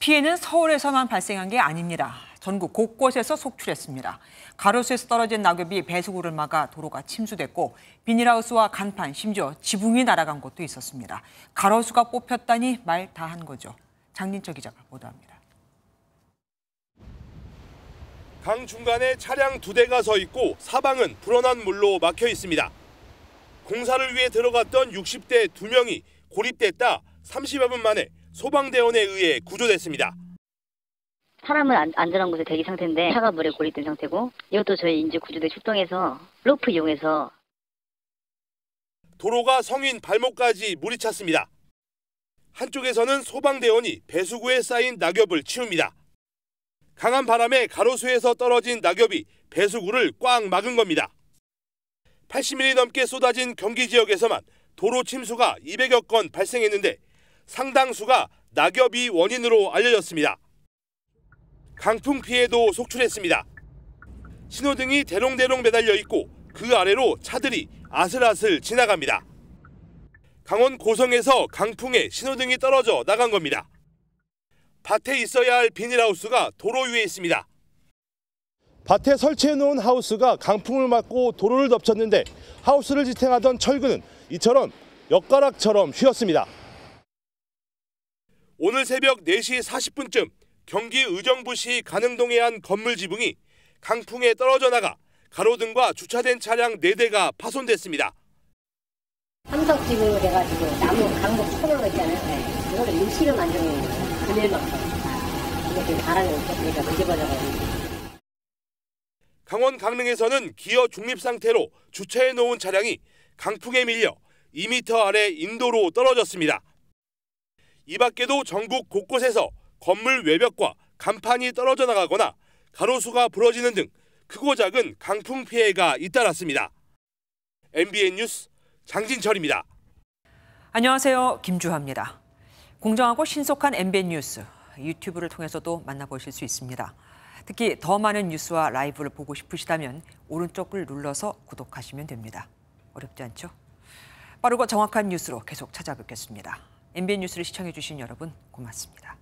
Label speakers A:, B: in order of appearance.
A: 피해는 서울에서만 발생한 게 아닙니다. 전국 곳곳에서 속출했습니다. 가로수에서 떨어진 낙엽이 배수구를 막아 도로가 침수됐고 비닐하우스와 간판, 심지어 지붕이 날아간 곳도 있었습니다. 가로수가 뽑혔다니 말 다 한 거죠. 장진철 기자가 보도합니다.
B: 강 중간에 차량 2대가 서 있고 사방은 불어난 물로 막혀 있습니다. 공사를 위해 들어갔던 60대 2명이 고립됐다 30여 분 만에 소방대원에 의해 구조됐습니다.
C: 사람은 안전한 곳에 대기 상태인데 차가 물에 고립된 상태고, 이것도 저희 인제 구조대 출동해서 로프 이용해서
B: 도로가 성인 발목까지 물이 찼습니다. 한쪽에서는 소방대원이 배수구에 쌓인 낙엽을 치웁니다. 강한 바람에 가로수에서 떨어진 낙엽이 배수구를 꽉 막은 겁니다. 80mm 넘게 쏟아진 경기 지역에서만 도로 침수가 200여 건 발생했는데 상당수가 낙엽이 원인으로 알려졌습니다. 강풍 피해도 속출했습니다. 신호등이 대롱대롱 매달려 있고 그 아래로 차들이 아슬아슬 지나갑니다. 강원 고성에서 강풍에 신호등이 떨어져 나간 겁니다. 밭에 있어야 할 비닐하우스가 도로 위에 있습니다. 밭에 설치해놓은 하우스가 강풍을 맞고 도로를 덮쳤는데 하우스를 지탱하던 철근은 이처럼 엿가락처럼 휘었습니다. 오늘 새벽 4시 40분쯤 경기 의정부시 가능동의 한 건물 지붕이 강풍에 떨어져 나가 가로등과 주차된 차량 4대가 파손됐습니다.
D: 삼석지붕으로 돼가지고 나무 강목 초벌로 있잖아요. 이거를 임시로 만든 그늘막상. 이게 지금 바람이 없었으니까 뒤집어져가지고.
B: 강원 강릉에서는 기어 중립 상태로 주차해 놓은 차량이 강풍에 밀려 2m 아래 인도로 떨어졌습니다. 이 밖에도 전국 곳곳에서 건물 외벽과 간판이 떨어져 나가거나 가로수가 부러지는 등 크고 작은 강풍 피해가 잇따랐습니다. MBN 뉴스 장진철입니다.
A: 안녕하세요. 김주하입니다. 공정하고 신속한 MBN 뉴스, 유튜브를 통해서도 만나보실 수 있습니다. 특히 더 많은 뉴스와 라이브를 보고 싶으시다면 오른쪽을 눌러서 구독하시면 됩니다. 어렵지 않죠? 빠르고 정확한 뉴스로 계속 찾아뵙겠습니다. MBN 뉴스를 시청해주신 여러분 고맙습니다.